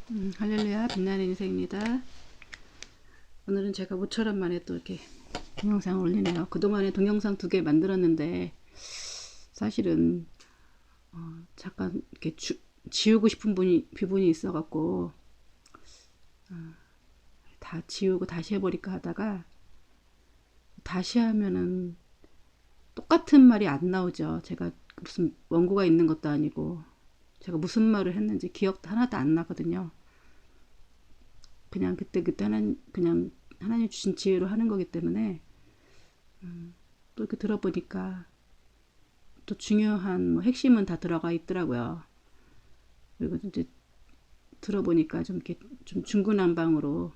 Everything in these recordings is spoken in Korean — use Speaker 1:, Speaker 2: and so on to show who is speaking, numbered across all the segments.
Speaker 1: 할렐루야, 빛나는 인생입니다. 오늘은 제가 모처럼 만에 또 이렇게 동영상을 올리네요. 그동안에 동영상 2개 만들었는데 사실은 잠깐 이렇게 지우고 싶은 부분이 있어갖고 다 지우고 다시 해버릴까 하다가 다시 하면은 똑같은 말이 안 나오죠. 제가 무슨 원고가 있는 것도 아니고 제가 무슨 말을 했는지 기억도 하나도 안 나거든요. 그냥 그때 그냥 하나님 주신 지혜로 하는 거기 때문에 또 이렇게 들어보니까 또 중요한 뭐 핵심은 다 들어가 있더라고요. 그리고 이제 들어보니까 좀 이렇게 좀 중구난방으로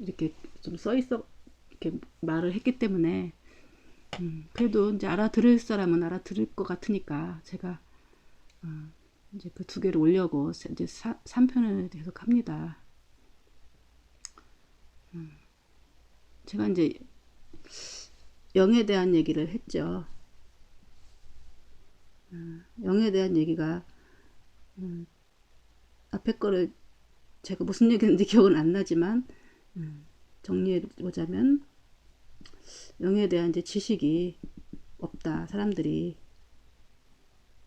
Speaker 1: 이렇게 좀 써 있어 이렇게 말을 했기 때문에 그래도 이제 알아들을 사람은 알아들을 것 같으니까 제가 이제 그 2개를 올려고 이제 3편을 계속 합니다. 제가 이제 영에 대한 얘기를 했죠. 영에 대한 얘기가 앞에 거를 제가 무슨 얘기했는지 기억은 안 나지만 정리해 보자면 영에 대한 이제 지식이 없다 사람들이,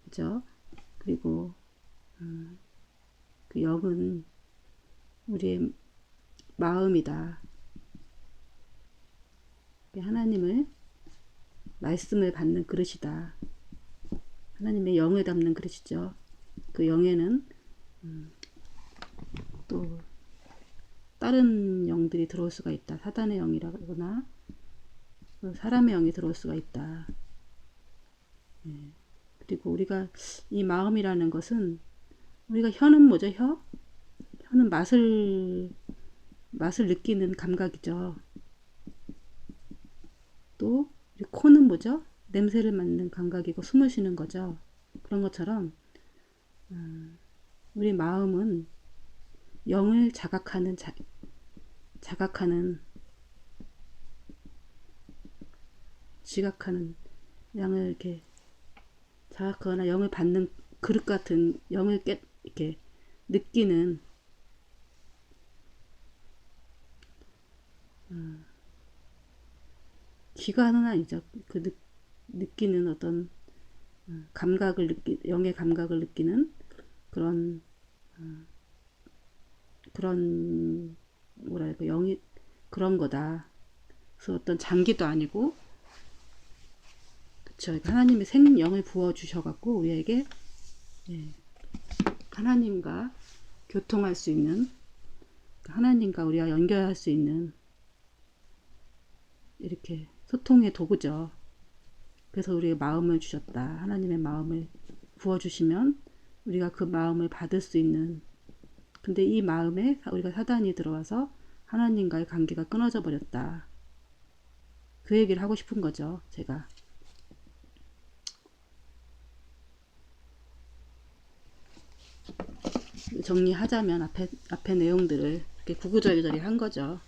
Speaker 1: 그죠? 그리고 그 영은 우리의 마음이다. 하나님을 말씀을 받는 그릇이다. 하나님의 영을 담는 그릇이죠. 그 영에는 또 다른 영들이 들어올 수가 있다. 사단의 영이라거나 사람의 영이 들어올 수가 있다. 그리고 우리가 이 마음이라는 것은 우리가 혀는 뭐죠? 혀는 맛을 느끼는 감각이죠. 또 코는 뭐죠? 냄새를 맡는 감각이고 숨을 쉬는 거죠. 그런 것처럼 우리 마음은 영을 자각하는 지각하는 양을 이렇게 자각하거나 영을 받는 그릇 같은 영을 이렇게 느끼는 기관은 아니죠. 그 느끼는 어떤 영의 감각을 느끼는 그런 뭐랄까 영이 그런 거다. 그래서 어떤 장기도 아니고, 그쵸? 하나님이 생영을 부어 주셔갖고 우리에게 하나님과 교통할 수 있는, 하나님과 우리가 연결할 수 있는 이렇게 소통의 도구죠. 그래서 우리의 마음을 주셨다. 하나님의 마음을 부어주시면 우리가 그 마음을 받을 수 있는, 근데 이 마음에 우리가 사단이 들어와서 하나님과의 관계가 끊어져 버렸다. 그 얘기를 하고 싶은 거죠. 제가 정리하자면 앞에 내용들을 이렇게 구구절절히 한 거죠.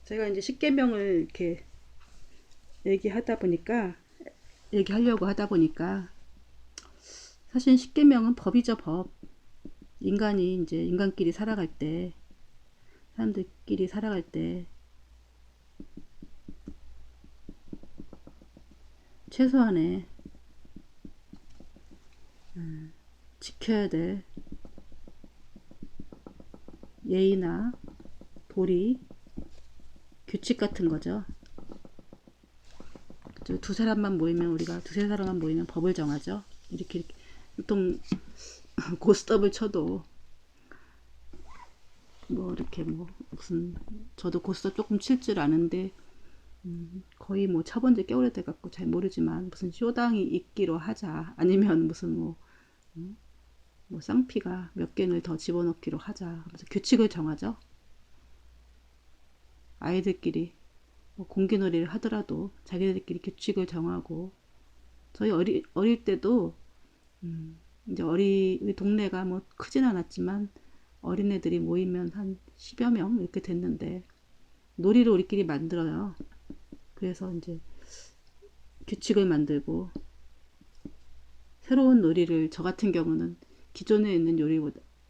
Speaker 1: 제가 이제 십계명을 이렇게 얘기하려고 하다 보니까 사실 십계명은 법이죠, 법. 인간이 이제 인간끼리 살아갈 때, 사람들끼리 살아갈 때 최소한의 지켜야 될 예의나 도리, 규칙 같은 거죠. 두세 사람만 모이면 법을 정하죠. 이렇게 보통 고스톱을 쳐도 뭐 이렇게 뭐 무슨, 저도 고스톱 조금 칠 줄 아는데 거의 뭐 쳐본 지 꽤 오래돼 갖고 잘 모르지만 무슨 쇼당이 있기로 하자, 아니면 무슨 뭐 쌍피가 몇 개를 더 집어넣기로 하자 하면서 규칙을 정하죠. 아이들끼리 뭐 공기놀이를 하더라도 자기들끼리 규칙을 정하고, 저희 어릴 때도 이제 우리 동네가 뭐 크진 않았지만 어린애들이 모이면 한 10여 명 이렇게 됐는데 놀이를 우리끼리 만들어요. 그래서 이제 규칙을 만들고 새로운 놀이를 저 같은 경우는 기존에 있는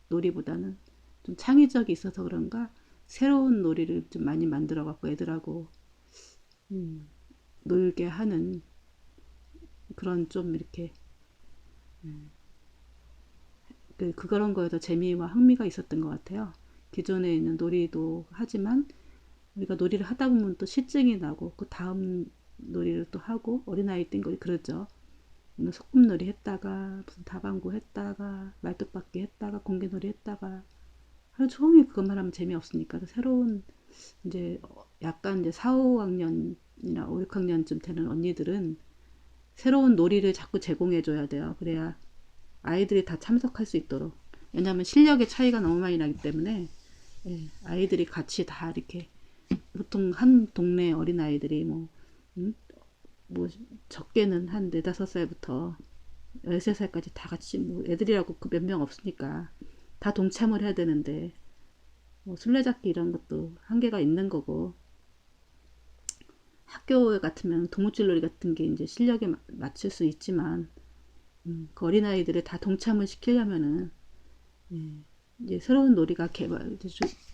Speaker 1: 놀이보다는 좀 창의적이 있어서 그런가 새로운 놀이를 좀 많이 만들어 갖고 애들하고 음, 놀게 하는 그런 좀 이렇게 그런 거에도 재미와 흥미가 있었던 것 같아요. 기존에 있는 놀이도 하지만 우리가 놀이를 하다 보면 또 실증이 나고 그 다음 놀이를 또 하고 어린아이 띵거리 그러죠. 오늘 소꿉놀이 했다가 무슨 다방구 했다가 말뚝박기 했다가 공개놀이 했다가 하루 종일 그것만 하면 재미없으니까 새로운 이제 약간 이제 4, 5학년이나 5, 6학년쯤 되는 언니들은 새로운 놀이를 자꾸 제공해 줘야 돼요. 그래야 아이들이 다 참석할 수 있도록. 왜냐하면 실력의 차이가 너무 많이 나기 때문에 아이들이 같이 다 이렇게 보통 한 동네 어린아이들이 음? 뭐 적게는 한 4, 5살부터 13살까지 다 같이 애들이라고 그 몇 명 없으니까 다 동참을 해야 되는데 술래잡기 이런 것도 한계가 있는 거고 학교 같으면 도무줄놀이 같은 게 이제 실력에 맞출 수 있지만 그 어린아이들을 다 동참을 시키려면은 이제 새로운 놀이가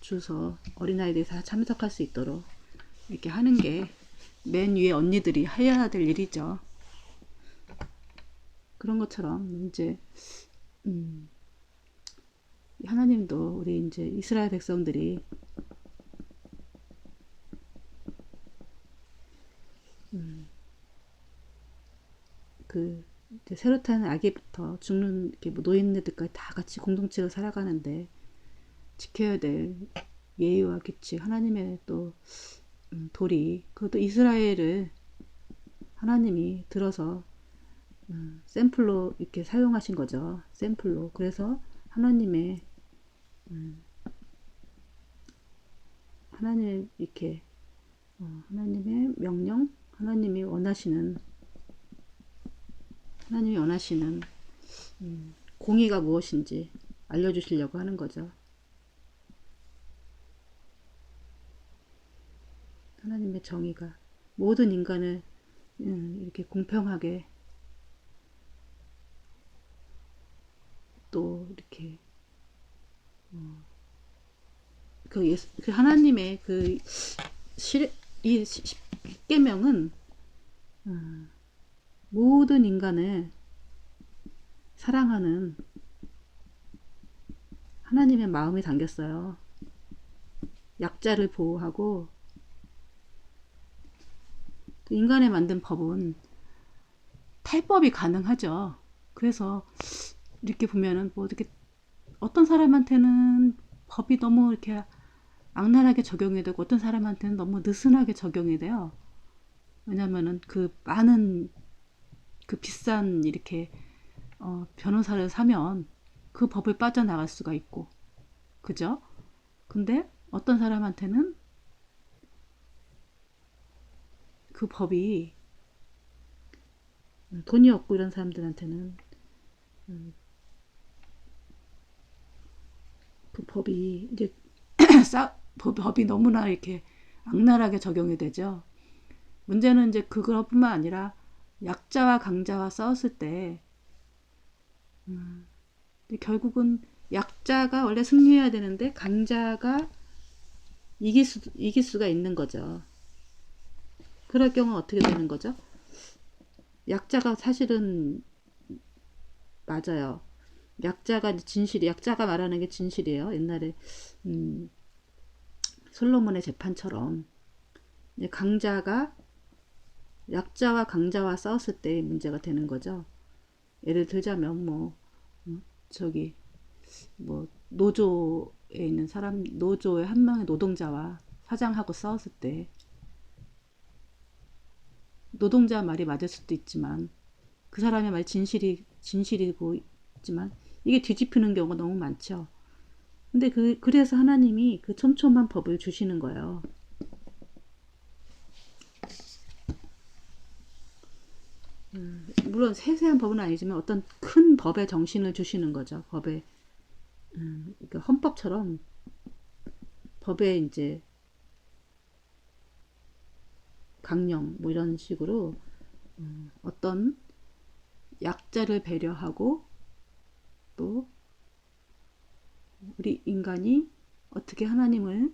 Speaker 1: 줘서 어린아이들이 다 참석할 수 있도록 이렇게 하는 게 맨 위에 언니들이 해야 될 일이죠. 그런 것처럼 이제 하나님도 우리 이제 이스라엘 백성들이 그 이제 새로 타는 아기부터 죽는 이렇게 뭐 노인네들까지 다 같이 공동체로 살아가는데 지켜야 될 예의와 규칙 하나님의 또 도리 그것도 이스라엘을 하나님이 들어서 샘플로 이렇게 사용하신 거죠. 샘플로. 그래서 하나님의 하나님 이렇게 하나님의 명령, 하나님이 원하시는 공의가 무엇인지 알려주시려고 하는 거죠. 하나님의 정의가 모든 인간을 이렇게 공평하게 또 이렇게 그 하나님의 이 십계명은 모든 인간을 사랑하는 하나님의 마음이 담겼어요. 약자를 보호하고 인간에 만든 법은 탈법이 가능하죠. 그래서 이렇게 보면은 뭐 이렇게 어떤 사람한테는 법이 너무 이렇게 악랄하게 적용이 되고 어떤 사람한테는 너무 느슨하게 적용이 돼요. 왜냐면은 그 많은 그 비싼 이렇게 변호사를 사면 그 법을 빠져나갈 수가 있고 그죠? 근데 어떤 사람한테는 그 법이 돈이 없고 이런 사람들한테는 그 법이 이제 법이 너무나 이렇게 악랄하게 적용이 되죠. 문제는 이제 그것뿐만 아니라 약자와 강자와 싸웠을 때 결국은 약자가 원래 승리해야 되는데 강자가 이길 수가 있는 거죠. 그럴 경우는 어떻게 되는 거죠? 약자가 사실은 맞아요. 약자가 말하는 게 진실이에요. 옛날에 솔로몬의 재판처럼 강자가 약자와 강자와 싸웠을 때 문제가 되는 거죠. 예를 들자면 저기 노조에 있는 사람 노조의 한 명의 노동자와 사장하고 싸웠을 때 노동자 말이 맞을 수도 있지만 그 사람의 말 진실이고 있지만 이게 뒤집히는 경우가 너무 많죠. 근데 그래서 하나님이 그 촘촘한 법을 주시는 거예요. 물론 세세한 법은 아니지만 어떤 큰 법의 정신을 주시는 거죠. 그러니까 헌법처럼 법에 이제 강령 이런 식으로 어떤 약자를 배려하고 또 우리 인간이 어떻게 하나님을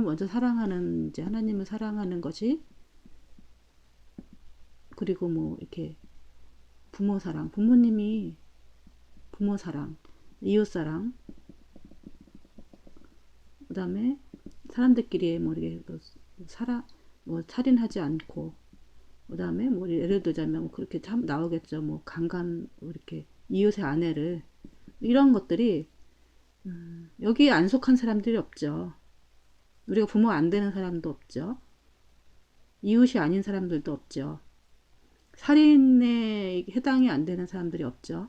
Speaker 1: 먼저 사랑하는 이제 하나님을 사랑하는 것이 그리고 뭐 이렇게 부모 사랑, 부모님이 부모 사랑, 이웃 사랑, 그다음에 사람들끼리 뭐 이렇게 뭐 살인하지 않고 그다음에 뭐 예를 들자면 뭐 그렇게 참 나오겠죠. 뭐 강간 뭐 이렇게 이웃의 아내를 이런 것들이 여기에 안 속한 사람들이 없죠. 우리가 부모 안 되는 사람도 없죠. 이웃이 아닌 사람들도 없죠. 살인에 해당이 안 되는 사람들이 없죠.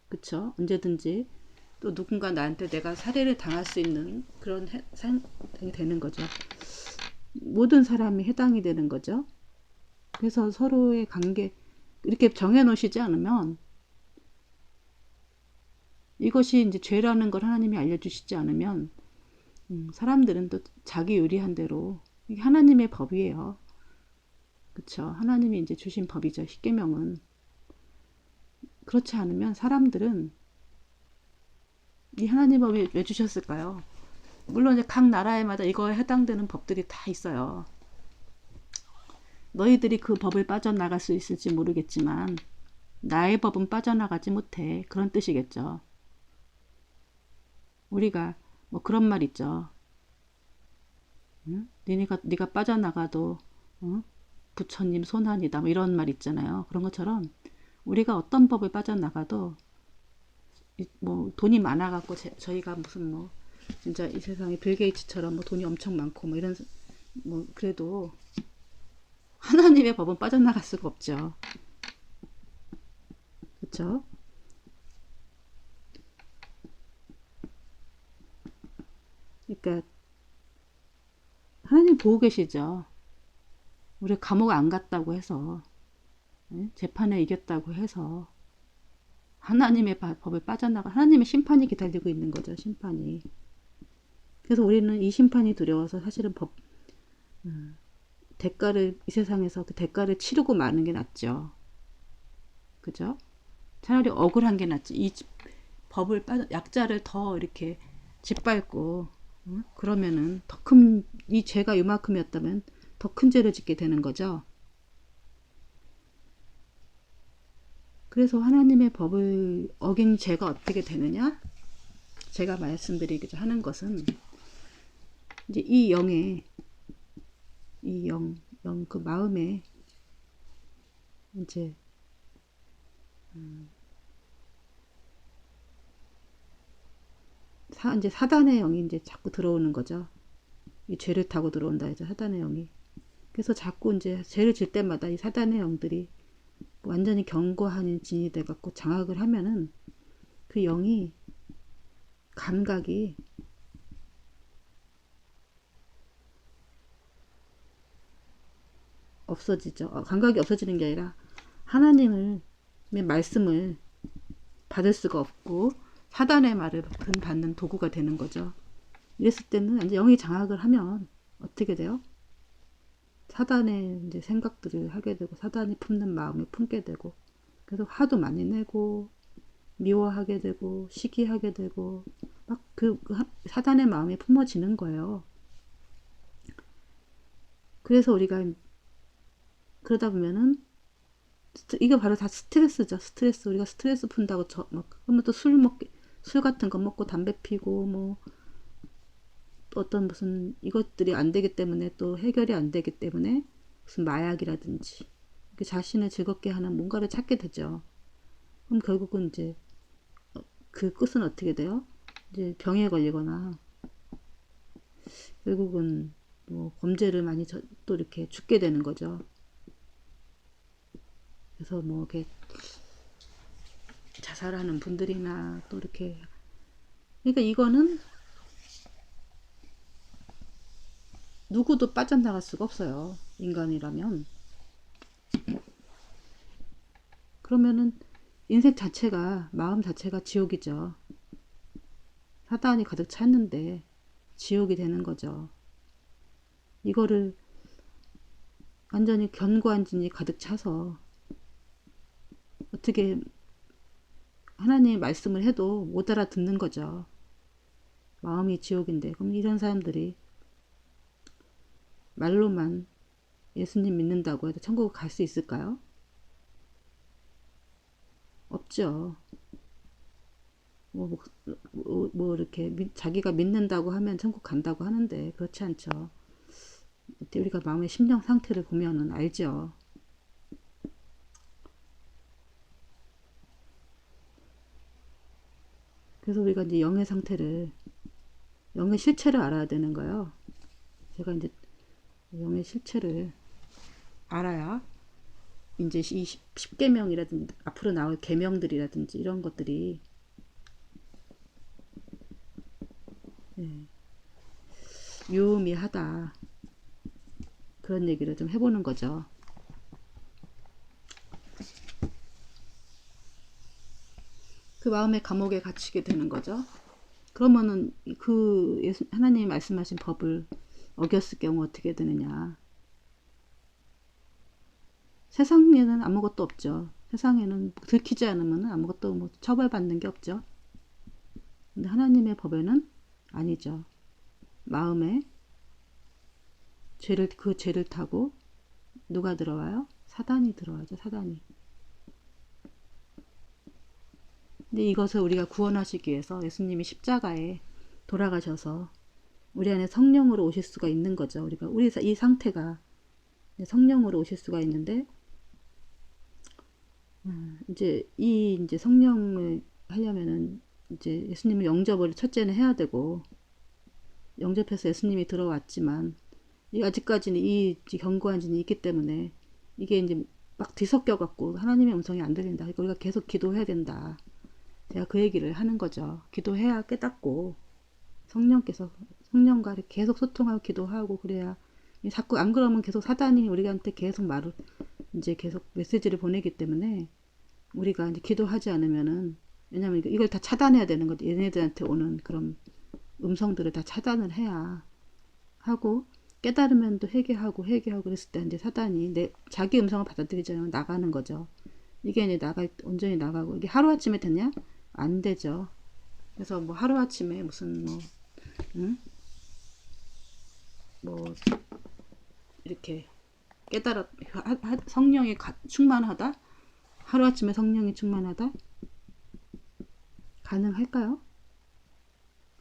Speaker 1: 그쵸? 언제든지 또 누군가 나한테 내가 살해를 당할 수 있는 그런 상황이 되는 거죠. 모든 사람이 해당이 되는 거죠. 그래서 서로의 관계 이렇게 정해 놓으시지 않으면 이것이 이제 죄라는 걸 하나님이 알려주시지 않으면 사람들은 또 자기 유리한 대로 이게 하나님의 법이에요. 그쵸? 하나님이 이제 주신 법이죠. 십계명은. 그렇지 않으면 사람들은 이 하나님 법이 왜 주셨을까요? 물론 이제 각 나라에마다 이거에 해당되는 법들이 다 있어요. 너희들이 그 법을 빠져나갈 수 있을지 모르겠지만 나의 법은 빠져나가지 못해. 그런 뜻이겠죠. 우리가 뭐 그런 말 있죠. 응? 네가 빠져나가도 부처님 손안이다. 뭐 이런 말 있잖아요. 그런 것처럼 우리가 어떤 법을 빠져나가도 뭐 돈이 많아갖고 저희가 무슨 뭐 진짜 이 세상에 빌 게이츠처럼 뭐 돈이 엄청 많고 뭐 이런 뭐 그래도 하나님의 법은 빠져나갈 수가 없죠. 그렇죠? 그러니까 하나님 보고 계시죠. 우리 감옥 안 갔다고 해서 재판에 이겼다고 해서 하나님의 법을 빠져나가 하나님의 심판이 기다리고 있는 거죠. 심판이. 그래서 우리는 이 심판이 두려워서 사실은 대가를 이 세상에서 그 대가를 치르고 마는 게 낫죠. 그죠? 차라리 억울한 게 낫지. 이 법을 약자를 더 이렇게 짓밟고 그러면은 더 큰 이 죄가 이만큼이었다면 더 큰 죄를 짓게 되는 거죠. 그래서 하나님의 법을 어긴 죄가 어떻게 되느냐? 제가 말씀드리고자 하는 것은 이제 이 영의 이 영 그 마음에 이제 이제 사단의 영이 이제 자꾸 들어오는 거죠. 이 죄를 타고 들어온다 이제 사단의 영이. 그래서 자꾸 이제 죄를 질 때마다 이 사단의 영들이 완전히 견고한 진이 돼갖고 장악을 하면은 그 영이 감각이 없어지죠. 감각이 없어지는 게 아니라 하나님의 말씀을 받을 수가 없고 사단의 말을 받는 도구가 되는 거죠. 이랬을 때는 이제 영이 장악을 하면 어떻게 돼요? 사단의 이제 생각들을 하게 되고 사단이 품는 마음을 품게 되고 그래서 화도 많이 내고 미워하게 되고 시기하게 되고 막 그 사단의 마음이 품어지는 거예요. 그래서 우리가 그러다 보면은 이게 바로 다 스트레스죠. 스트레스. 우리가 스트레스 푼다고 막 그러면 또 술 같은 거 먹고 담배 피고 뭐 어떤 무슨 이것들이 안 되기 때문에 또 해결이 안 되기 때문에 무슨 마약이라든지 자신을 즐겁게 하는 뭔가를 찾게 되죠. 그럼 결국은 이제 그 끝은 어떻게 돼요? 이제 병에 걸리거나 결국은 뭐 범죄를 많이 또 이렇게 죽게 되는 거죠. 그래서 뭐 이렇게 자살하는 분들이나 또 이렇게 그러니까 이거는 누구도 빠져나갈 수가 없어요. 인간이라면. 그러면은 인생 자체가 마음 자체가 지옥이죠. 사단이 가득 찼는데 지옥이 되는 거죠. 이거를 완전히 견고한 진이 가득 차서 어떻게 하나님 말씀을 해도 못 알아듣는 거죠. 마음이 지옥인데. 그럼 이런 사람들이 말로만 예수님 믿는다고 해도 천국을 갈 수 있을까요? 없죠. 이렇게 자기가 믿는다고 하면 천국 간다고 하는데 그렇지 않죠. 우리가 마음의 심령 상태를 보면은 알죠. 그래서 우리가 이제 영의 상태를, 영의 실체를 알아야 되는 거예요. 제가 이제 영의 실체를 알아야 이제 이 십계명이라든지 앞으로 나올 계명들이라든지 이런 것들이 유의미하다, 그런 얘기를 좀 해보는 거죠. 그 마음의 감옥에 갇히게 되는 거죠. 그러면은 그 하나님이 말씀하신 법을 어겼을 경우 어떻게 되느냐. 세상에는 아무것도 없죠. 세상에는 들키지 않으면 아무것도 뭐 처벌받는 게 없죠. 근데 하나님의 법에는 아니죠. 마음에 그 죄를 타고 누가 들어와요? 사단이 들어와죠. 사단이. 근데 이것을 우리가 구원하시기 위해서 예수님이 십자가에 돌아가셔서 우리 안에 성령으로 오실 수가 있는 거죠. 우리 이 상태가 성령으로 오실 수가 있는데, 이제 성령을 하려면은 이제 예수님을 영접을 첫째는 해야 되고, 영접해서 예수님이 들어왔지만 아직까지는 이 견고한 진이 있기 때문에 이게 이제 막 뒤섞여 갖고 하나님의 음성이 안 들린다. 그러니까 우리가 계속 기도해야 된다. 제가 그 얘기를 하는 거죠. 기도해야 깨닫고 성령과 계속 소통하고 기도하고 그래야, 자꾸 안 그러면 계속 사단이 우리한테 계속 이제 계속 메시지를 보내기 때문에 우리가 이제 기도하지 않으면은, 왜냐면 이걸 다 차단해야 되는 거죠. 얘네들한테 오는 그런 음성들을 다 차단을 해야 하고, 깨달으면 또 회개하고 그랬을 때 이제 사단이 자기 음성을 받아들이지 않으면 나가는 거죠. 이게 이제 온전히 나가고, 이게 하루아침에 되냐? 안 되죠. 그래서 뭐 하루아침에 무슨 응? 뭐 이렇게 성령이 충만하다? 하루아침에 성령이 충만하다? 가능할까요?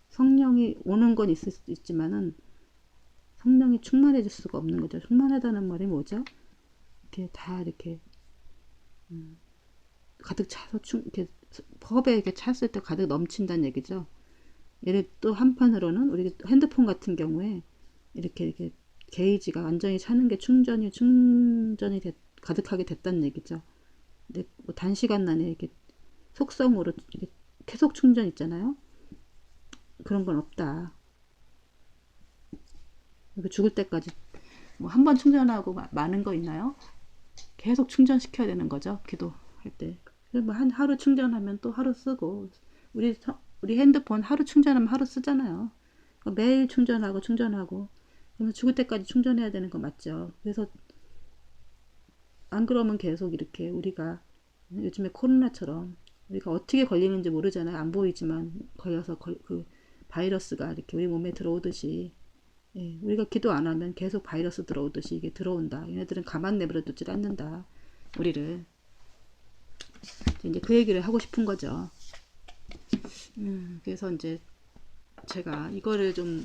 Speaker 1: 성령이 오는 건 있을 수 있지만은 성령이 충만해질 수가 없는 거죠. 충만하다는 말이 뭐죠? 이렇게 다 이렇게 가득 차서 이렇게 컵에 이렇게 찼을 때 가득 넘친다는 얘기죠. 예를 또 한편으로는 우리 핸드폰 같은 경우에 이렇게 게이지가 완전히 차는 게 충전이 가득하게 됐다는 얘기죠. 근데 뭐 단시간 안에 이렇게 속성으로 이렇게 계속 충전 있잖아요. 그런 건 없다. 죽을 때까지 뭐 한 번 충전하고 많은 거 있나요? 계속 충전시켜야 되는 거죠. 기도할 때. 뭐 한 하루 충전하면 또 하루 쓰고, 우리 핸드폰 하루 충전하면 하루 쓰잖아요. 매일 충전하고 그러면 죽을 때까지 충전해야 되는 거 맞죠. 그래서 안 그러면 계속 이렇게 우리가 요즘에 코로나처럼 우리가 어떻게 걸리는지 모르잖아요. 안 보이지만 걸려서 그 바이러스가 이렇게 우리 몸에 들어오듯이, 우리가 기도 안 하면 계속 바이러스 들어오듯이 이게 들어온다. 얘네들은 가만 내버려 두질 않는다. 우리를. 이제 그 얘기를 하고 싶은 거죠. 그래서 이제 제가 이거를 좀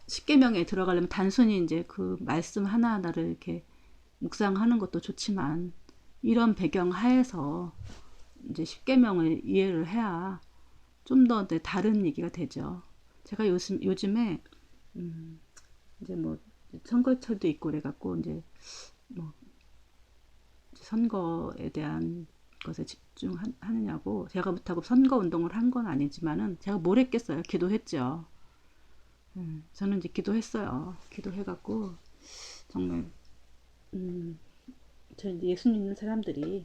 Speaker 1: 십계명에 들어가려면 단순히 이제 그 말씀 하나하나를 이렇게 묵상하는 것도 좋지만, 이런 배경 하에서 이제 십계명을 이해를 해야 좀 더 다른 얘기가 되죠. 제가 요즘에 이제 뭐 선거철도 있고 그래갖고 이제 뭐 선거에 대한 것에 집중하느냐고, 제가 못하고 선거 운동을 한 건 아니지만은 제가 뭘 했겠어요. 기도했죠. 저는 이제 기도했어요. 기도해갖고 정말 저 이제 예수 믿는 사람들이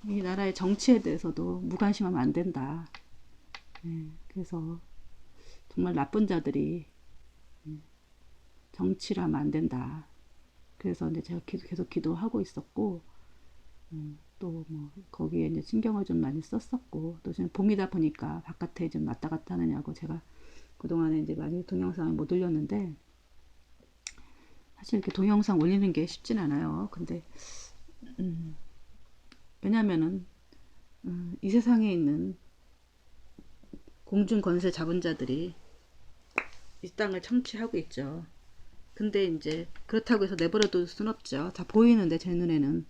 Speaker 1: 이 나라의 정치에 대해서도 무관심하면 안 된다. 그래서 정말 나쁜 자들이 정치를 하면 안 된다. 그래서 이제 제가 계속 기도하고 있었고, 또 뭐 거기에 이제 신경을 좀 많이 썼었고, 또 지금 봄이다 보니까 바깥에 좀 왔다 갔다 하느냐고 제가 그동안에 이제 많이 동영상을 못 올렸는데, 사실 이렇게 동영상 올리는 게 쉽진 않아요. 근데 왜냐면은 이 세상에 있는 공중 권세 자본자들이 이 땅을 청취하고 있죠. 근데 이제 그렇다고 해서 내버려 둘 순 없죠. 다 보이는데 제 눈에는.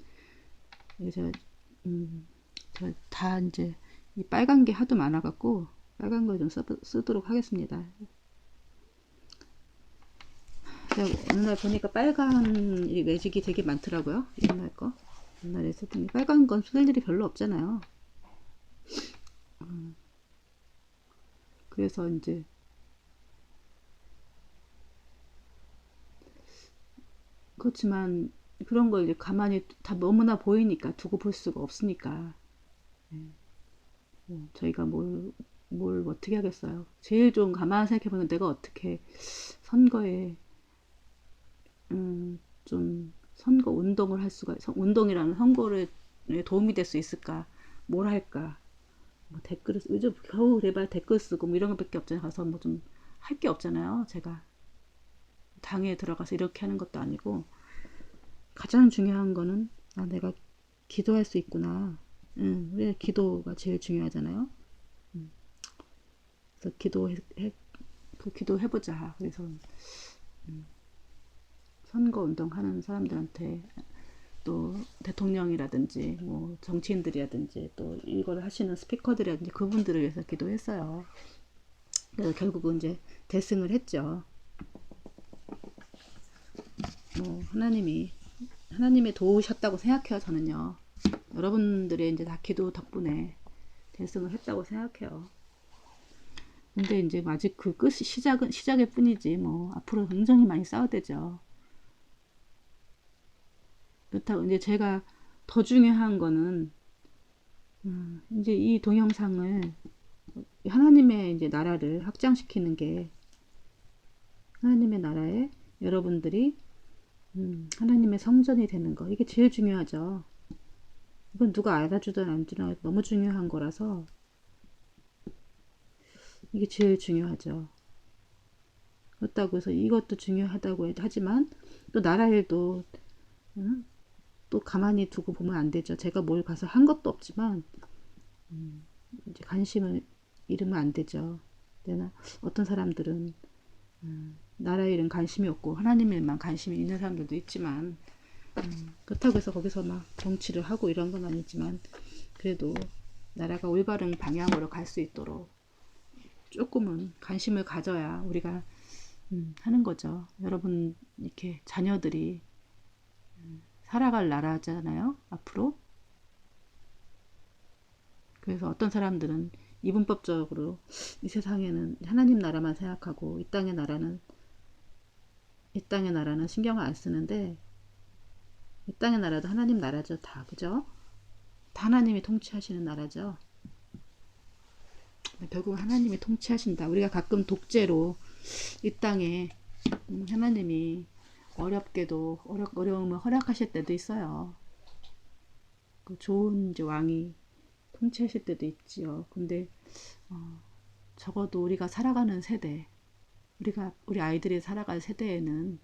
Speaker 1: 그래서 다 이제 이 빨간 게 하도 많아갖고 빨간 걸 좀 쓰도록 하겠습니다. 제가 어느 날 보니까 빨간 이 매직이 되게 많더라고요. 옛날 거. 옛날에 쓰더니 빨간 건 쓸 일이 별로 없잖아요. 그래서 이제 그렇지만 그런 걸 이제 가만히 다 너무나 보이니까 두고 볼 수가 없으니까 저희가 뭘 어떻게 하겠어요. 제일 좀 가만히 생각해보면 내가 어떻게 선거에 좀 선거 운동을 할 수가, 운동이라는 선거에 도움이 될 수 있을까? 뭘 할까? 뭐 댓글을 요즘 겨우 레발 댓글 쓰고 뭐 이런 것밖에 없잖아요. 가서 뭐 좀 할 게 없잖아요. 제가 당에 들어가서 이렇게 하는 것도 아니고 가장 중요한 거는 내가 기도할 수 있구나. 왜 기도가 제일 중요하잖아요. 그래서 기도해보자. 그래서 선거 운동하는 사람들한테 또 대통령이라든지 뭐 정치인들이라든지 또 이걸 하시는 스피커들이라든지 그분들을 위해서 기도했어요. 그래서 결국은 이제 대승을 했죠. 뭐 하나님이 도우셨다고 생각해요. 저는요. 여러분들의 이제 다 기도 덕분에 대승을 했다고 생각해요. 근데 이제 아직 그 끝이 시작일 뿐이지 뭐 앞으로 굉장히 많이 싸워야 되죠. 그렇다고 이제 제가 더 중요한 거는 이제 이 동영상을 하나님의 이제 나라를 확장시키는 게 하나님의 나라에 여러분들이 하나님의 성전이 되는 거 이게 제일 중요하죠. 이건 누가 알아주든 안 주든 너무 중요한 거라서 이게 제일 중요하죠. 그렇다고 해서 이것도 중요하다고 하지만 또 나라 일도 또 가만히 두고 보면 안 되죠. 제가 뭘 가서 한 것도 없지만 이제 관심을 잃으면 안 되죠. 내가 어떤 사람들은 나라 일은 관심이 없고 하나님 일만 관심이 있는 사람들도 있지만 그렇다고 해서 거기서 막 정치를 하고 이런 건 아니지만 그래도 나라가 올바른 방향으로 갈 수 있도록 조금은 관심을 가져야 우리가 하는 거죠. 여러분 이렇게 자녀들이 살아갈 나라잖아요. 앞으로. 그래서 어떤 사람들은 이분법적으로 이 세상에는 하나님 나라만 생각하고 이 땅의 나라는 신경을 안 쓰는데 이 땅의 나라도 하나님 나라죠. 다 그죠? 다 하나님이 통치하시는 나라죠. 결국 하나님이 통치하신다. 우리가 가끔 독재로 이 땅에 하나님이 어렵게도 어려움을 허락하실 때도 있어요. 그 좋은 이제 왕이 통치하실 때도 있지요. 근데 적어도 우리가 살아가는 세대, 우리 아이들이 살아갈 세대에는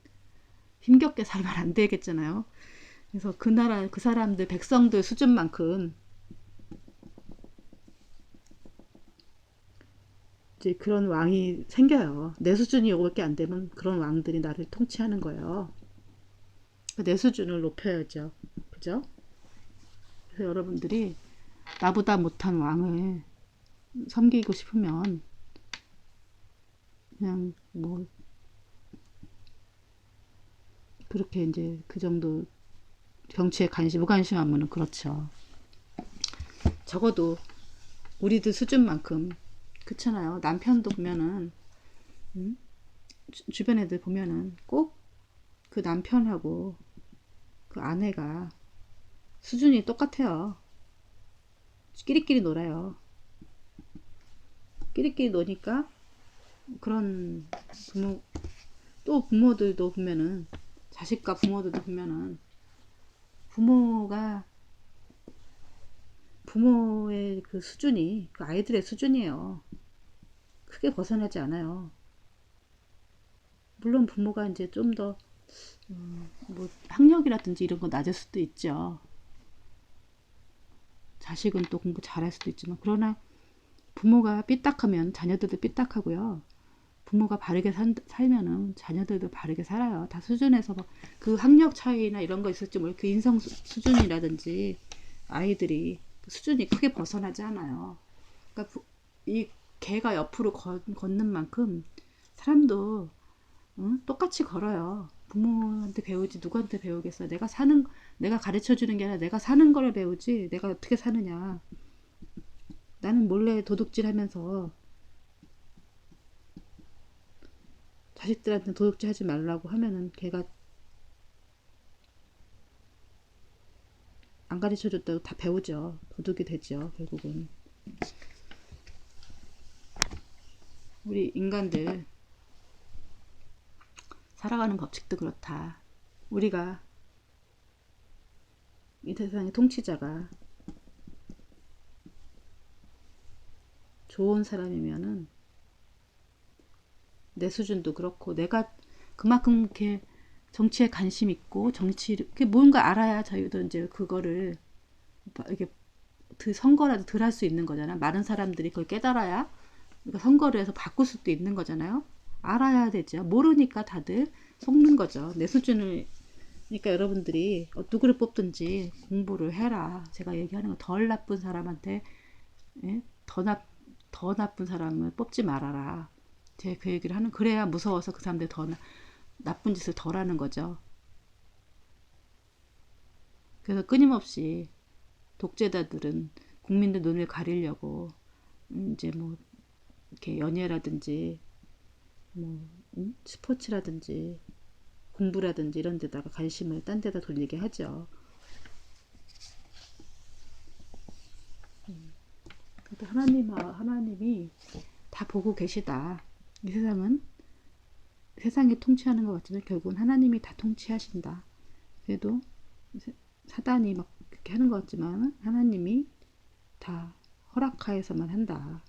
Speaker 1: 힘겹게 살면 안 되겠잖아요. 그래서 그 나라 그 사람들 백성들 수준만큼 이제 그런 왕이 생겨요. 내 수준이 요거밖에 안 되면 그런 왕들이 나를 통치하는 거예요. 내 수준을 높여야죠. 그죠? 그래서 여러분들이 나보다 못한 왕을 섬기고 싶으면 그냥 뭐 그렇게 이제 그 정도 정치에 무관심하면은 그렇죠. 적어도 우리들 수준만큼 그렇잖아요. 남편도 보면은 주변 애들 보면은 꼭 그 남편하고 그 아내가 수준이 똑같아요. 끼리끼리 놀아요. 끼리끼리 노니까 그런 부모들도 보면은 자식과 부모들도 보면은 부모가 부모의 그 수준이 그 아이들의 수준이에요. 크게 벗어나지 않아요. 물론 부모가 이제 좀 더 뭐 학력이라든지 이런 거 낮을 수도 있죠. 자식은 또 공부 잘할 수도 있지만 그러나 부모가 삐딱하면 자녀들도 삐딱하고요. 부모가 바르게 살면은 자녀들도 바르게 살아요. 다 수준에서 그 학력 차이나 이런 거 있을지 모르고 그 인성 수준이라든지 아이들이 수준이 크게 벗어나지 않아요. 그러니까 이 개가 옆으로 걷는 만큼 사람도 똑같이 걸어요. 부모한테 배우지 누구한테 배우겠어. 내가 가르쳐 주는 게 아니라 내가 사는 걸 배우지. 내가 어떻게 사느냐. 나는 몰래 도둑질 하면서 자식들한테 도둑질 하지 말라고 하면은 걔가 안 가르쳐 줬다고 다 배우죠. 도둑이 되죠. 결국은. 우리 인간들 살아가는 법칙도 그렇다. 우리가 이 세상의 통치자가 좋은 사람이면은 내 수준도 그렇고 내가 그만큼 이렇게 정치에 관심 있고 정치 뭔가 알아야 저희도 이제 그거를 이게 선거라도 덜 할 수 있는 거잖아. 많은 사람들이 그걸 깨달아야 그러니까 선거를 해서 바꿀 수도 있는 거잖아요. 알아야 되죠. 모르니까 다들 속는 거죠. 내 수준을 그러니까 여러분들이 누구를 뽑든지 공부를 해라. 제가 얘기하는 건 덜 나쁜 사람한테 예? 더 나쁜 사람을 뽑지 말아라. 제 그 얘기를 하는 그래야 무서워서 그 사람들 더 나쁜 짓을 덜 하는 거죠. 그래서 끊임없이 독재자들은 국민들 눈을 가리려고 이제 뭐 이렇게 연예라든지 뭐 스포츠라든지 공부라든지 이런 데다가 관심을 딴 데다 돌리게 하죠. 그래도 하나님이 다 보고 계시다. 이 세상은 세상이 통치하는 것 같지만 결국은 하나님이 다 통치하신다. 그래도 사단이 막 그렇게 하는 것 같지만 하나님이 다 허락하에서만 한다.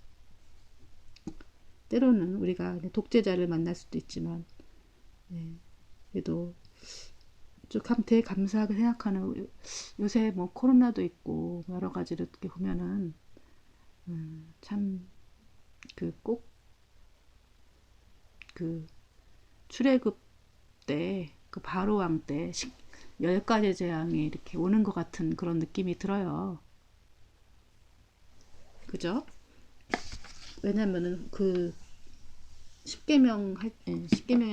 Speaker 1: 때로는 우리가 독재자를 만날 수도 있지만 그래도 되게 감사하게 생각하는 요새 뭐 코로나도 있고 여러 가지로 이렇게 보면은 참 그 꼭 그 출애굽 때 그 바로왕 때 10가지 재앙이 이렇게 오는 것 같은 그런 느낌이 들어요. 그죠? 왜냐면은 그 십계명이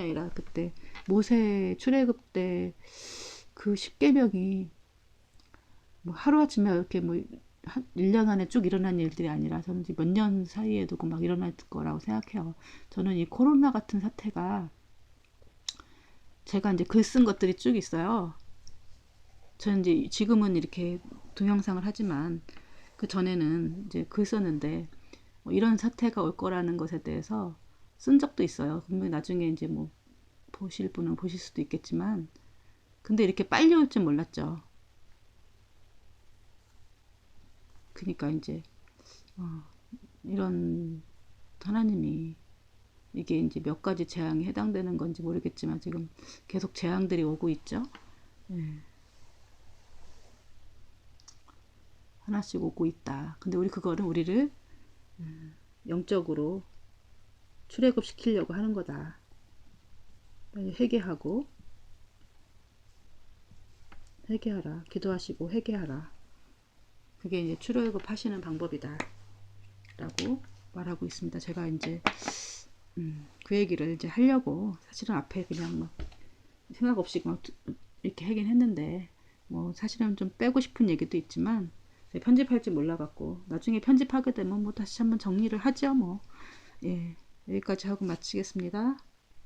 Speaker 1: 아니라 그때 모세 출애굽 때 그 십계명이 뭐 하루아침에 이렇게 뭐 1년 안에 쭉 일어난 일들이 아니라 저는 몇 년 사이에도 막 일어날 거라고 생각해요. 저는 이 코로나 같은 사태가 제가 이제 글 쓴 것들이 쭉 있어요. 저는 이제 지금은 이렇게 동영상을 하지만 그 전에는 이제 글 썼는데 뭐 이런 사태가 올 거라는 것에 대해서 쓴 적도 있어요. 분명히 나중에 이제 뭐 보실 분은 보실 수도 있겠지만 근데 이렇게 빨리 올 줄 몰랐죠. 그러니까 이제 이런 하나님이 이게 이제 몇 가지 재앙에 해당되는 건지 모르겠지만 지금 계속 재앙들이 오고 있죠. 네. 하나씩 오고 있다. 근데 그거는 우리를 영적으로 출애굽 시키려고 하는 거다. 회개하고 회개하라. 기도하시고 회개하라. 그게 이제 출애굽 하시는 방법이다. 라고 말하고 있습니다. 제가 이제 그 얘기를 이제 하려고 사실은 앞에 그냥 막 생각 없이 막 이렇게 하긴 했는데 뭐 사실은 좀 빼고 싶은 얘기도 있지만 편집할지 몰라갖고 나중에 편집하게 되면 뭐 다시 한번 정리를 하죠 뭐. 예, 여기까지 하고 마치겠습니다.